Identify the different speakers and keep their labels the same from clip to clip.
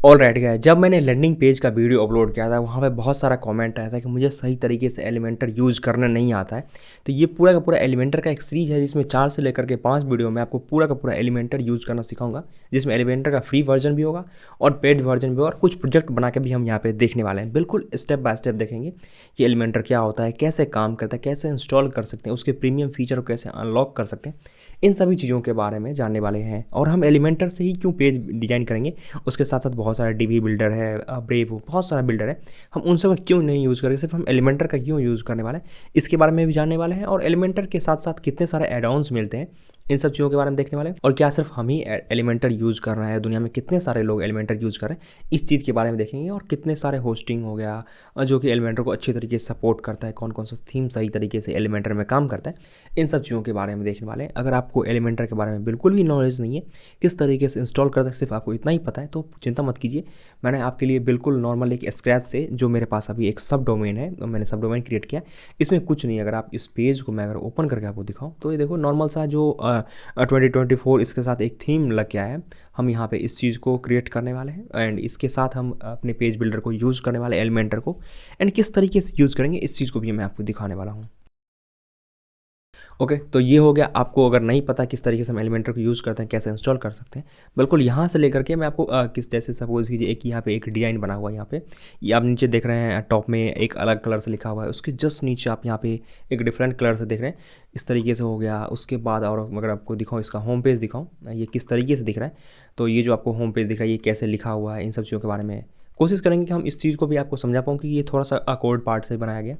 Speaker 1: Alright guys, जब मैंने landing page का वीडियो अपलोड किया था वहाँ पे बहुत सारा कमेंट आया था कि मुझे सही तरीके से एलिमेंटर यूज़ करना नहीं आता है। तो ये पूरा का पूरा एलिमेंटर का एक सीरीज है जिसमें 4 से लेकर के 5 वीडियो में आपको पूरा का पूरा एलिमेंटर यूज़ करना सिखाऊंगा, जिसमें एलिमेंटर का फ्री वर्जन भी होगा और पेड वर्जन भी होगा और कुछ प्रोजेक्ट बना के भी हम यहाँ पे देखने वाले हैं। बिल्कुल स्टेप बाय स्टेप देखेंगे कि एलिमेंटर क्या होता है, कैसे काम करता है, कैसे इंस्टॉल कर सकते हैं, उसके प्रीमियम फीचर को कैसे अनलॉक कर सकते हैं, इन सभी चीज़ों के बारे में जानने वाले हैं। और हम एलिमेंटर से ही क्यों पेज डिजाइन करेंगे, उसके साथ साथ बहुत सारे डीबी बिल्डर है, ब्रेव, बहुत सारा बिल्डर है, हम उन सब का क्यों नहीं यूज़ करेंगे, सिर्फ हम एलिमेंटर का क्यों यूज़ करने वाले हैं, इसके बारे में भी जानने वाले हैं। और एलिमेंटर के साथ साथ कितने सारे एड ऑन्स मिलते हैं, इन सब चीज़ों के बारे में देखने वाले हैं। और क्या सिर्फ हम ही एलिमेंटर यूज़ कर रहे हैं, दुनिया में कितने सारे लोग एलिमेंटर यूज़ कर रहे हैं, इस चीज़ के बारे में देखेंगे। और कितने सारे होस्टिंग हो गया जो कि एलिमेंटर को अच्छी तरीके से सपोर्ट करता है, कौन कौन सा थीम सही तरीके से एलिमेंटर में काम करता है, इन सब चीज़ों के बारे में देखने वाले हैं। अगर आपको एलिमेंटर के बारे में बिल्कुल भी नॉलेज नहीं है, किस तरीके से इंस्टॉल करता है, सिर्फ आपको इतना ही पता है, तो चिंता मत कीजिए। मैंने आपके लिए बिल्कुल नॉर्मल एक स्क्रैच से, जो मेरे पास अभी एक सब डोमेन है, मैंने सब डोमेन क्रिएट किया, इसमें कुछ नहीं। अगर आप इस पेज को मैं अगर ओपन करके आपको दिखाऊं तो ये देखो नॉर्मल सा जो 2024 इसके साथ एक थीम लग गया है। हम यहाँ पे इस चीज़ को क्रिएट करने वाले हैं एंड इसके साथ हम अपने पेज बिल्डर को यूज़ करने वाले एलिमेंटर को, एंड किस तरीके से यूज़ करेंगे इस चीज़ को भी मैं आपको दिखाने वाला हूँ। ओके, तो ये हो गया। आपको अगर नहीं पता किस तरीके से हम एलिमेंटर को यूज़ करते हैं, कैसे इंस्टॉल कर सकते हैं, बिल्कुल यहाँ से लेकर के मैं आपको किस जैसे सपोज कीजिए एक यहाँ पे एक डिज़ाइन बना हुआ है, यहाँ पे ये आप नीचे देख रहे हैं टॉप में एक अलग कलर से लिखा हुआ है, उसके जस्ट नीचे आप यहाँ पे एक डिफरेंट कलर से देख रहे हैं, इस तरीके से हो गया। उसके बाद और अगर आपको दिखाऊँ, इसका होम पेज दिखाऊँ, ये किस तरीके से दिख रहा है, तो ये जो आपको होम पेज दिख रहा है ये कैसे लिखा हुआ है, इन सब चीज़ों के बारे में कोशिश करेंगे कि हम इस चीज़ को भी आपको समझा पाऊँ कि ये थोड़ा सा अकोर्ड पार्ट से बनाया गया।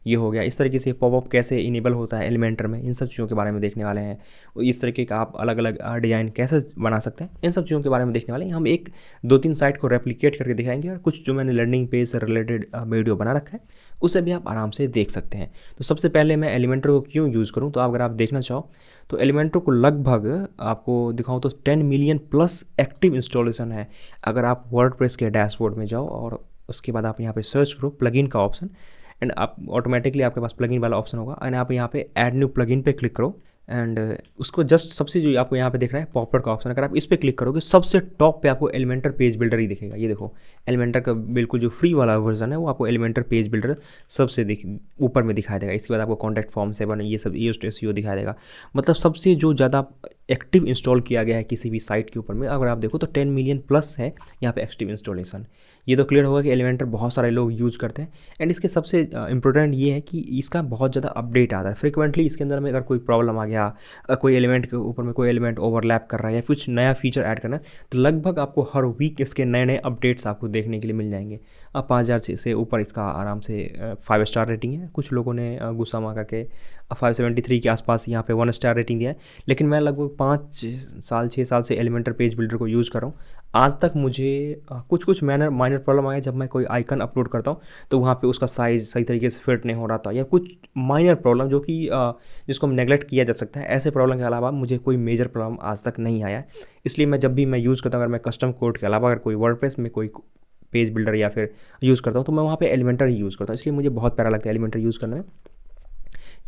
Speaker 1: ये हो गया। इस तरीके से पॉपअप कैसे इनेबल होता है एलिमेंटर में, इन सब चीज़ों के बारे में देखने वाले हैं। इस तरीके का आप अलग अलग डिज़ाइन कैसे बना सकते हैं, इन सब चीज़ों के बारे में देखने वाले हैं। हम एक 2-3 साइट को रेप्लिकेट करके दिखाएंगे और कुछ जो मैंने लैंडिंग पेज से रिलेटेड वीडियो बना रखा है उसे भी आप आराम से देख सकते हैं। तो सबसे पहले मैं एलिमेंटर को क्यों यूज़ करूँ, तो अगर आप देखना चाहो तो एलिमेंटर को लगभग आपको दिखाऊँ तो 10 मिलियन प्लस एक्टिव इंस्टॉलेशन है। अगर आप वर्डप्रेस के डैशबोर्ड में जाओ और उसके बाद आप यहाँ पे सर्च करो प्लगइन का ऑप्शन, एंड आप ऑटोमेटिकली आपके पास प्लगइन वाला ऑप्शन होगा, एंड आप यहाँ पे ऐड न्यू प्लगइन पे क्लिक करो, एंड उसको जस्ट सबसे जो आपको यहाँ पे दिख रहा है पॉपुलर का ऑप्शन, अगर आप इस पर क्लिक करोगे सबसे टॉप पे आपको एलिमेंटर पेज बिल्डर ही दिखेगा। ये देखो एलिमेंटर का बिल्कुल जो फ्री वाला वर्जन है वो आपको एलिमेंटर पेज बिल्डर सबसे ऊपर में दिखाई देगा। इसके बाद आपको कॉन्टैक्ट फॉर्म 7 ये सब एसईओ दिखाई देगा। मतलब सबसे जो ज़्यादा एक्टिव इंस्टॉल किया गया है किसी भी साइट के ऊपर में, अगर आप देखो तो 10 मिलियन प्लस है यहाँ पे एक्टिव इंस्टॉलेशन। ये तो क्लियर होगा कि एलिमेंटर बहुत सारे लोग यूज़ करते हैं, एंड इसके सबसे इंपॉर्टेंट ये है कि इसका बहुत ज़्यादा अपडेट आता है फ्रिक्वेंटली। इसके अंदर में अगर कोई प्रॉब्लम आ गया, कोई एलिमेंट के ऊपर में कोई एलिमेंट ओवरलैप कर रहा है या कुछ नया फीचर ऐड करना है, तो लगभग आपको हर वीक इसके नए नए अपडेट्स आपको देखने के लिए मिल जाएंगे। अब 5000 से ऊपर इसका आराम से 5 स्टार रेटिंग है। कुछ लोगों ने गुस्सा मार करके 573 के आसपास यहाँ पे 1 स्टार रेटिंग दिया है, लेकिन मैं लगभग 6 साल से एलिमेंटर पेज बिल्डर को यूज़ कर रहा हूँ। आज तक मुझे कुछ माइनर प्रॉब्लम आया जब मैं कोई आइकन अपलोड करता हूँ तो वहाँ पे उसका साइज़ सही तरीके से फिट नहीं हो रहा था, या कुछ माइनर प्रॉब्लम जो कि जिसको हम नेगलेक्ट किया जा सकता है। ऐसे प्रॉब्लम के अलावा मुझे कोई मेजर प्रॉब्लम आज तक नहीं आया है। इसलिए मैं जब भी मैं यूज़ करता हूँ, अगर मैं कस्टम कोड के अलावा अगर कोई वर्डप्रेस में कोई पेज बिल्डर या फिर यूज़ करता हूँ तो मैं वहाँ पे एलिमेंटर ही यूज़ करता हूँ। इसलिए मुझे बहुत प्यारा लगता है एलिमेंटर यूज़ करने में।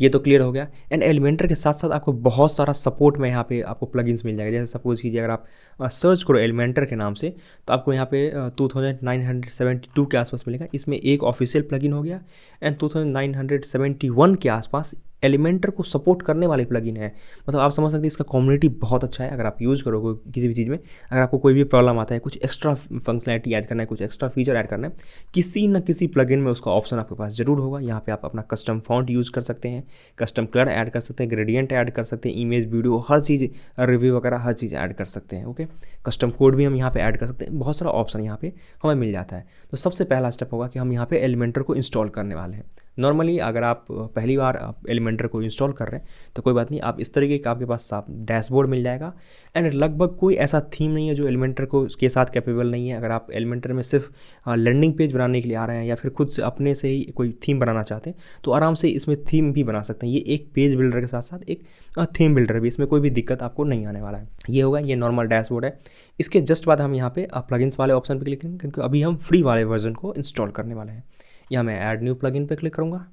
Speaker 1: ये तो क्लियर हो गया। एंड एलिमेंटर के साथ साथ आपको बहुत सारा सपोर्ट में यहाँ पे आपको प्लगइन्स मिल जाएगा। जैसे सपोज कीजिए अगर आप सर्च करो एलिमेंटर के नाम से तो आपको यहाँ पे 2972 के आसपास मिलेगा। इसमें एक ऑफिशियल प्लगइन हो गया, एंड 2971 के आसपास एलिमेंटर को सपोर्ट करने वाली प्लगइन है। मतलब आप समझ सकते हैं इसका कम्युनिटी बहुत अच्छा है। अगर आप यूज़ करोगे किसी भी चीज़ में, अगर आपको कोई भी प्रॉब्लम आता है, कुछ एक्स्ट्रा फंक्शनैलिटी ऐड करना है, कुछ एक्स्ट्रा फीचर ऐड करना है, किसी न किसी प्लगइन में उसका ऑप्शन आपके पास जरूर होगा। यहाँ पे आप अपना कस्टम फॉन्ट यूज़ कर सकते हैं, कस्टम कलर ऐड कर सकते हैं, ग्रेडियंट ऐड कर सकते हैं, इमेज वीडियो हर चीज़, रिव्यू वगैरह हर चीज़ ऐड कर सकते हैं। ओके, कस्टम कोड भी हम यहाँ पे ऐड कर सकते हैं। बहुत सारा ऑप्शन यहाँ पे हमें मिल जाता है। तो सबसे पहला स्टेप होगा कि हम यहाँ पे एलिमेंटर को इंस्टॉल करने वाले हैं। नॉर्मली अगर आप पहली बार आप एलिमेंटर को इंस्टॉल कर रहे हैं तो कोई बात नहीं, आप इस तरीके का आपके पास आप डैशबोर्ड मिल जाएगा, एंड लगभग कोई ऐसा थीम नहीं है जो एलिमेंटर को के साथ कैपेबल नहीं है। अगर आप एलिमेंटर में सिर्फ लैंडिंग पेज बनाने के लिए आ रहे हैं या फिर खुद से अपने से ही कोई थीम बनाना चाहते हैं तो आराम से इसमें थीम भी बना सकते हैं। ये एक पेज बिल्डर के साथ साथ एक थीम बिल्डर भी, इसमें कोई भी दिक्कत आपको नहीं आने वाला है। ये होगा, ये नॉर्मल डैशबोर्ड है। इसके जस्ट बाद हम यहाँ पे प्लगइन्स वाले ऑप्शन पे क्लिक करेंगे, क्योंकि अभी हम फ्री वाले वर्जन को इंस्टॉल करने वाले हैं। यहाँ मैं ऐड न्यू प्लगइन पे क्लिक करूँगा,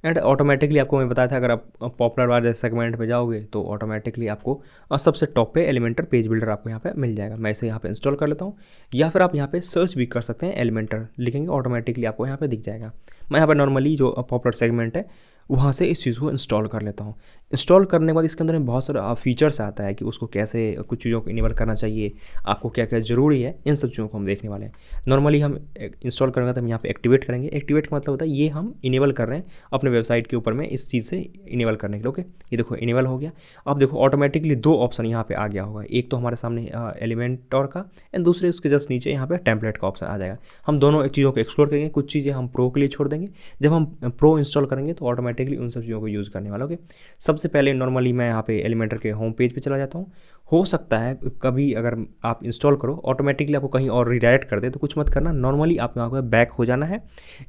Speaker 1: एंड ऑटोमेटिकली आपको मैं बताया था अगर आप पॉपुलर वाले सेगमेंट में जाओगे तो ऑटोमेटिकली आपको सबसे टॉप पे एलिमेंटर पेज बिल्डर आपको यहाँ पे मिल जाएगा। मैं इसे यहाँ पे इंस्टॉल कर लेता हूँ, या फिर आप यहाँ पे सर्च भी कर सकते हैं, एलिमेंटर लिखेंगे ऑटोमेटिकली आपको यहाँ पे दिख जाएगा। मैं यहाँ पर नॉर्मली जो पॉपुलर सेगमेंट है वहाँ से इस चीज़ को इंस्टॉल कर लेता हूँ। इंस्टॉल करने के बाद इसके अंदर में बहुत सारा फीचर्स आता है कि उसको कैसे कुछ चीज़ों को इनेबल करना चाहिए, आपको क्या क्या ज़रूरी है, इन सब चीज़ों को हम देखने वाले हैं। नॉर्मली हम इंस्टॉल करेंगे तो हम यहाँ पे एक्टिवेट करेंगे। एक्टिवेट का मतलब होता है ये हम इनेबल कर रहे हैं अपने वेबसाइट के ऊपर में इस चीज़ से इनेबल करने के लिए। ओके, ये देखो इनेबल हो गया। अब देखो ऑटोमेटिकली दो ऑप्शन यहाँ पे आ गया होगा, एक तो हमारे सामने एलिमेंटर का एंड दूसरे उसके जस्ट नीचे यहाँ पे टेम्पलेट का ऑप्शन आ जाएगा। हम दोनों चीज़ों को एक्सप्लोर करेंगे, कुछ चीज़ें हम प्रो के लिए छोड़ देंगे। जब हम प्रो इंस्टॉल करेंगे तो ऑटोमेटिकली उन सब चीज़ों को यूज़ करने वाला। ओके, सबसे पहले नॉर्मली मैं यहाँ पे एलिमेंटर के होम पेज पे चला जाता हूँ। हो सकता है कभी अगर आप इंस्टॉल करो ऑटोमेटिकली आपको कहीं और रिडायरेक्ट कर दे, तो कुछ मत करना, नॉर्मली आप यहाँ पर बैक हो जाना है,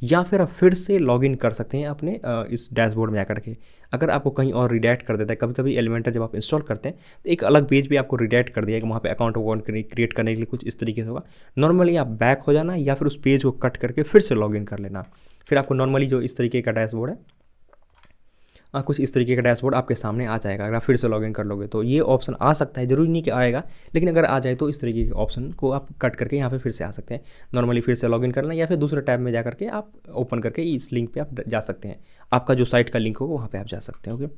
Speaker 1: या फिर आप फिर से लॉगिन कर सकते हैं अपने इस डैशबोर्ड में आकर के। अगर आपको कहीं और रिडायरेक्ट कर देता है, कभी कभी एलिमेंटर जब आप इंस्टॉल करते हैं तो एक अलग पेज भी आपको रिडायरेक्ट कर दिया कि वहाँ पे अकाउंट क्रिएट करने के लिए कुछ इस तरीके से होगा। नॉर्मली आप बैक हो जाना या फिर उस पेज को कट करके फिर से लॉगिन कर लेना। फिर आपको नॉर्मली जो इस तरीके का डैशबोर्ड है, कुछ इस तरीके का डैशबोर्ड आपके सामने आ जाएगा। अगर आप फिर से लॉगिन कर लोगे तो ये ऑप्शन आ सकता है, ज़रूरी नहीं कि आएगा, लेकिन अगर आ जाए तो इस तरीके के ऑप्शन को आप कट करके यहाँ पे फिर से आ सकते हैं। नॉर्मली फिर से लॉगिन करना या फिर दूसरे टैब में जा करके आप ओपन करके इस लिंक पे आप जा सकते हैं, आपका जो साइट का लिंक होगा वहाँ पे आप जा सकते हैं। ओके,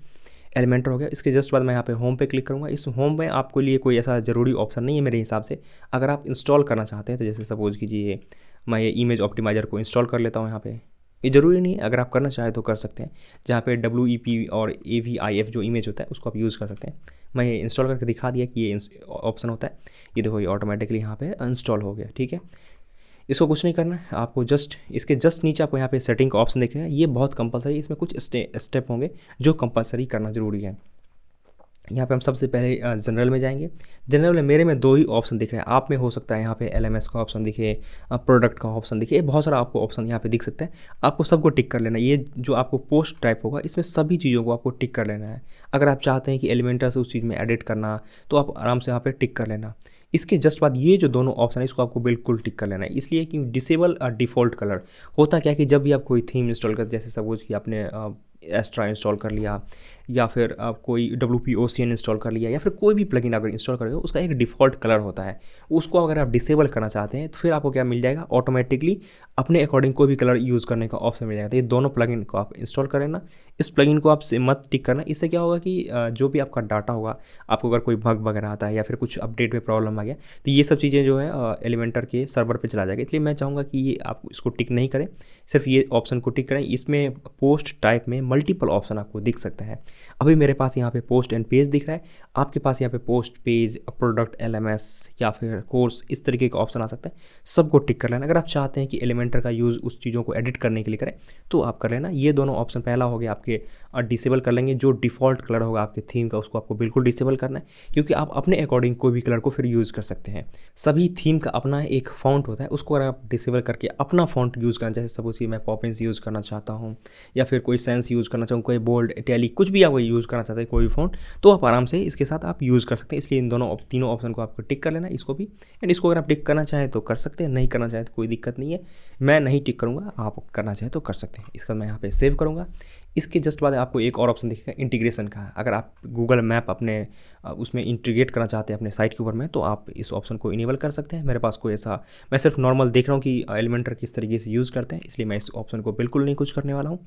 Speaker 1: एलिमेंटर हो गया। इसके जस्ट बाद मैं यहाँ पे होम पे क्लिक करूँगा। इस होम में आपके लिए कोई ऐसा ज़रूरी ऑप्शन नहीं है मेरे हिसाब से। अगर आप इंस्टॉल करना चाहते हैं तो जैसे सपोज कीजिए मैं ये इमेज ऑप्टिमाइज़र को इंस्टॉल कर लेता हूँ यहाँ पे। ये ज़रूरी नहीं है, अगर आप करना चाहें तो कर सकते हैं। जहाँ पे WEP और AVIF जो इमेज होता है उसको आप यूज़ कर सकते हैं। मैं ये इंस्टॉल करके दिखा दिया कि ये ऑप्शन होता है। ये देखो ये ऑटोमेटिकली यहाँ पे इंस्टॉल हो गया। ठीक है, इसको कुछ नहीं करना है आपको, जस्ट इसके जस्ट नीचे आपको यहाँ पे सेटिंग का ऑप्शन दिखेगा। ये बहुत कंपलसरी, इसमें कुछ स्टेप होंगे जो कंपलसरी करना ज़रूरी है। यहाँ पे हम सबसे पहले जनरल में जाएंगे। जनरल में मेरे में दो ही ऑप्शन दिख रहे हैं, आप में हो सकता है यहाँ पे LMS का ऑप्शन दिखे, प्रोडक्ट का ऑप्शन दिखे, बहुत सारा आपको ऑप्शन यहाँ पे दिख सकता है। आपको सबको टिक कर लेना है। ये जो आपको पोस्ट टाइप होगा इसमें सभी चीज़ों को आपको टिक कर लेना है। अगर आप चाहते हैं कि एलिमेंटर से उस चीज़ में एडिट करना तो आप आराम से यहाँ पे टिक कर लेना। इसके जस्ट बाद ये जो दोनों ऑप्शन है इसको आपको बिल्कुल टिक कर लेना है, इसलिए कि डिसेबल डिफ़ॉल्ट कलर होता क्या है कि जब भी आप कोई थीम इंस्टॉल करते, जैसे सपोज कि आपने एस्ट्रा इंस्टॉल कर लिया या फिर आप कोई WP Ocean इंस्टॉल कर लिया या फिर कोई भी प्लगइन अगर इंस्टॉल करोगे उसका एक डिफ़ॉल्ट कलर होता है। उसको अगर आप डिसेबल करना चाहते हैं तो फिर आपको क्या मिल जाएगा, ऑटोमेटिकली अपने अकॉर्डिंग कोई भी कलर यूज़ करने का ऑप्शन मिल जाएगा। तो ये दोनों प्लगइन को आप इंस्टॉल करें ना, इस प्लगइन को आप मत टिक करना। इससे क्या होगा कि जो भी आपका डाटा होगा, आपको अगर कोई बग वगैरह आता है या फिर कुछ अपडेट में प्रॉब्लम आ गया तो ये सब चीज़ें जो है एलिमेंटर के सर्वर पर चला जाएगा। इसलिए मैं चाहूँगा कि ये आप इसको टिक नहीं करें, सिर्फ ये ऑप्शन को टिक करें। इसमें पोस्ट टाइप में मल्टीपल ऑप्शन आपको दिख सकता है। अभी मेरे पास यहाँ पे पोस्ट एंड पेज दिख रहा है, आपके पास यहाँ पे पोस्ट, पेज, प्रोडक्ट, LMS या फिर कोर्स, इस तरीके का ऑप्शन आ सकता है। सबको टिक कर लेना। अगर आप चाहते हैं कि एलिमेंटर का यूज़ उस चीज़ों को एडिट करने के लिए करें तो आप कर लेना। ये दोनों ऑप्शन पहला हो गया आपके डिसेबल कर लेंगे। जो डिफ़ॉल्ट कलर होगा आपके थीम का उसको आपको बिल्कुल डिसेबल करना है, क्योंकि आप अपने अकॉर्डिंग कोई भी कलर को फिर यूज़ कर सकते हैं। सभी थीम का अपना एक फ़ॉन्ट होता है, उसको अगर आप डिसेबल करके अपना फ़ॉन्ट यूज़ करना, जैसे सपोज कि मैं पॉपिंस यूज़ करना चाहता हूँ या फिर कोई सेंस यूज़ करना चाहूँ, कोई बोल्ड, इटैलिक, कुछ भी आप यूज़ करना चाहते हैं कोई भी फ़ॉन्ट, तो आप आराम से इसके साथ आप यूज़ कर सकते हैं। इसलिए इन दोनों तीनों ऑप्शन को आपको टिक कर लेना, इसको भी एंड इसको अगर आप टिक करना चाहें तो कर सकते हैं, नहीं करना चाहें तो कोई दिक्कत नहीं है। मैं नहीं टिक करूँगा, आप करना चाहें तो कर सकते हैं। इसका मैं यहाँ पे सेव करूँगा। इसके जस्ट बाद आपको एक और ऑप्शन दिखेगा इंटीग्रेशन का। अगर आप गूगल मैप अपने उसमें इंटीग्रेट करना चाहते हैं अपने साइट के ऊपर में तो आप इस ऑप्शन को इनेबल कर सकते हैं। मेरे पास कोई ऐसा, मैं सिर्फ नॉर्मल देख रहा हूँ कि एलिमेंटर किस तरीके से यूज़ करते हैं, इसलिए मैं इस ऑप्शन को बिल्कुल नहीं कुछ करने वाला हूँ।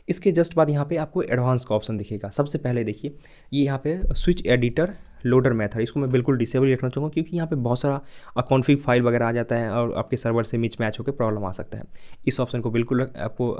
Speaker 1: इसके जस्ट बाद यहाँ पे आपको एडवांस का ऑप्शन दिखेगा। सबसे पहले देखिए ये यहाँ पे स्विच एडिटर लोडर मेथड, इसको मैं बिल्कुल डिसेबल रखना चाहूँगा क्योंकि यहाँ पे बहुत सारा कॉन्फ़िग फाइल वगैरह आ जाता है और आपके सर्वर से मिच मैच होकर प्रॉब्लम आ सकता है। इस ऑप्शन को बिल्कुल आपको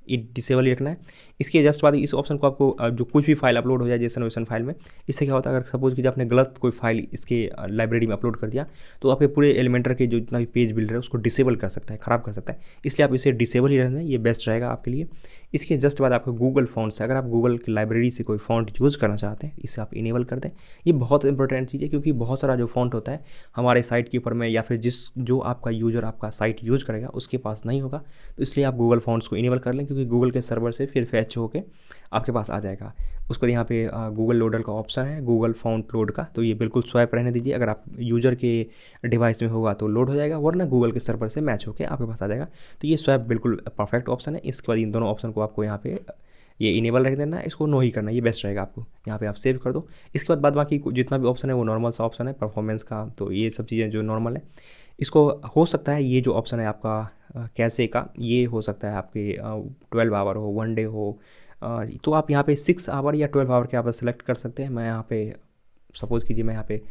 Speaker 1: डिसेबल रखना है। इसके जस्ट बाद इस ऑप्शन को आपको जो कुछ भी फाइल अपलोड हो जाए जेसन वेसन फाइल में, इससे क्या होता है अगर सपोज कि आपने गलत कोई फाइल इसके लाइब्रेरी में अपलोड कर दिया तो आपके पूरे एलिमेंटर के जो जितना भी पेज बिल्डर है उसको डिसेबल कर सकता है, ख़राब कर सकता है। इसलिए आप इसे डिसेबल ही रहना है, ये बेस्ट रहेगा आपके लिए। इसके जस्ट बाद आपको गूगल फ़ॉन्ट्स, अगर आप गूगल की लाइब्रेरी से कोई फ़ॉन्ट यूज़ करना चाहते हैं इसे आप इनेबल कर दें। ये बहुत इंपॉर्टेंट चीज़ है क्योंकि बहुत सारा जो फ़ॉन्ट होता है हमारे साइट के ऊपर में या फिर जो आपका यूज़र आपका साइट यूज़ करेगा उसके पास नहीं होगा, तो इसलिए आप गूगल फ़ॉन्ट्स को इनेबल कर लें क्योंकि गूगल के सर्वर से फिर फैच होके आपके पास आ जाएगा। उसके बाद यहाँ पे गूगल लोडर का ऑप्शन है, गूगल फ़ॉन्ट लोड का, तो ये बिल्कुल स्वाइप रहने दीजिए। अगर आप यूज़र के डिवाइस में होगा तो लोड हो जाएगा, वरना गूगल के सर्वर से मैच होकर आपके पास आ जाएगा। तो ये स्वाइप बिल्कुल परफेक्ट ऑप्शन है। इसके बाद इन दोनों ऑप्शन को आपको यहाँ पे ये इनेबल रख देना, इसको नो ही करना, ये बेस्ट रहेगा आपको। यहाँ पे आप सेव कर दो। इसके बाद बाकी जितना भी ऑप्शन है वो नॉर्मल सा ऑप्शन है परफॉर्मेंस का, तो ये सब चीज़ें जो नॉर्मल है, इसको हो सकता है ये जो ऑप्शन है आपका कैसे का, ये हो सकता है आपके 12 आवर हो, 1 डे हो, तो आप यहाँ पे 6 आवर या 12 आवर के आप सेलेक्ट कर सकते हैं। मैं यहाँ पे सपोज़ कीजिए मैं यहाँ पे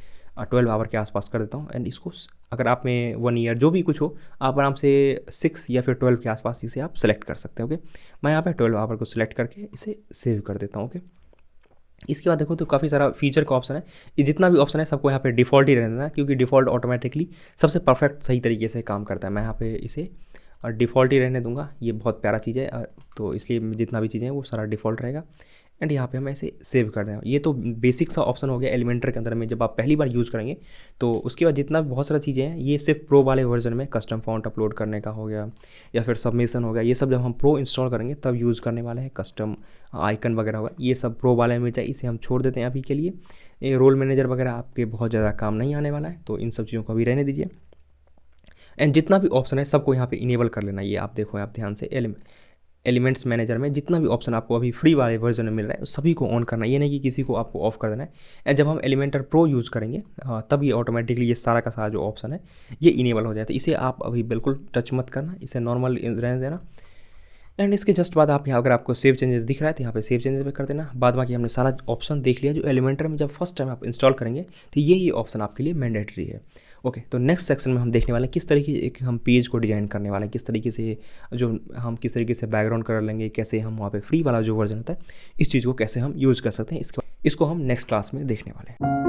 Speaker 1: 12 आवर के आसपास कर देता हूँ, एंड इसको अगर आप में 1 ईयर जो भी कुछ हो, आप आराम से 6 या फिर 12 के आसपास इसे आप सेलेक्ट कर सकते हैं। ओके, मैं यहाँ पे 12 आवर को सिलेक्ट करके इसे सेव कर देता हूँ। ओके, इसके बाद देखो तो काफ़ी सारा फीचर का ऑप्शन है। ये जितना भी ऑप्शन है सबको यहाँ पे डिफ़ॉल्ट ही रहना है, क्योंकि डिफ़ॉल्ट ऑटोमेटिकली सबसे परफेक्ट सही तरीके से काम करता है। मैं यहाँ पे इसे डिफ़ॉल्ट ही रहने दूंगा, ये बहुत प्यारा चीज़ है, तो इसलिए जितना भी चीज़ें हैं वो सारा डिफ़ॉल्ट रहेगा। एंड यहाँ पे हम ऐसे सेव कर दें। ये तो बेसिक सा ऑप्शन हो गया एलिमेंटर के अंदर में, जब आप पहली बार यूज़ करेंगे तो उसके बाद जितना भी बहुत सारी चीज़ें हैं, ये सिर्फ प्रो वाले वर्जन में कस्टम फॉन्ट अपलोड करने का हो गया या फिर सबमिशन हो गया, ये सब जब हम प्रो इंस्टॉल करेंगे तब यूज़ करने वाले हैं। कस्टम आइकन वगैरह होगा, ये सब प्रो वाले में चाहिए, इसे हम छोड़ देते हैं अभी के लिए। ये रोल मैनेजर वगैरह आपके बहुत ज़्यादा काम नहीं आने वाला है, तो इन सब चीज़ों को अभी रहने दीजिए। एंड जितना भी ऑप्शन है सबको यहाँ पे इनेबल कर लेना। ये आप देखो, आप ध्यान से एलिमेंट्स मैनेजर में जितना भी ऑप्शन आपको अभी फ्री वाले वर्जन में मिल रहा है सभी को ऑन करना है, ये नहीं कि किसी को आपको ऑफ कर देना है। एंड जब हम एलिमेंटर प्रो यूज़ करेंगे तब ये ऑटोमेटिकली ये सारा का सारा जो ऑप्शन है ये इनेबल हो जाए, तो इसे आप अभी बिल्कुल टच मत करना, इसे नॉर्मल रहने देना। एंड इसके जस्ट बाद आप यहाँ अगर आपको सेव चेंजेस दिख रहा है तो यहाँ पे सेव चेंजेस पे कर देना। बाद बाकी हमने सारा ऑप्शन देख लिया। जो एलिमेंटर में जब फर्स्ट टाइम आप इंस्टॉल करेंगे तो ये ऑप्शन आपके लिए मैंडेटरी है। ओके, तो नेक्स्ट सेक्शन में हम देखने वाले हैं किस तरीके से एक हम पेज को डिज़ाइन करने वाले हैं, किस तरीके से जो हम किस तरीके से बैकग्राउंड कर लेंगे, कैसे हम वहाँ पे फ्री वाला जो वर्जन होता है इस चीज़ को कैसे हम यूज़ कर सकते हैं, इसको हम नेक्स्ट क्लास में देखने वाले हैं।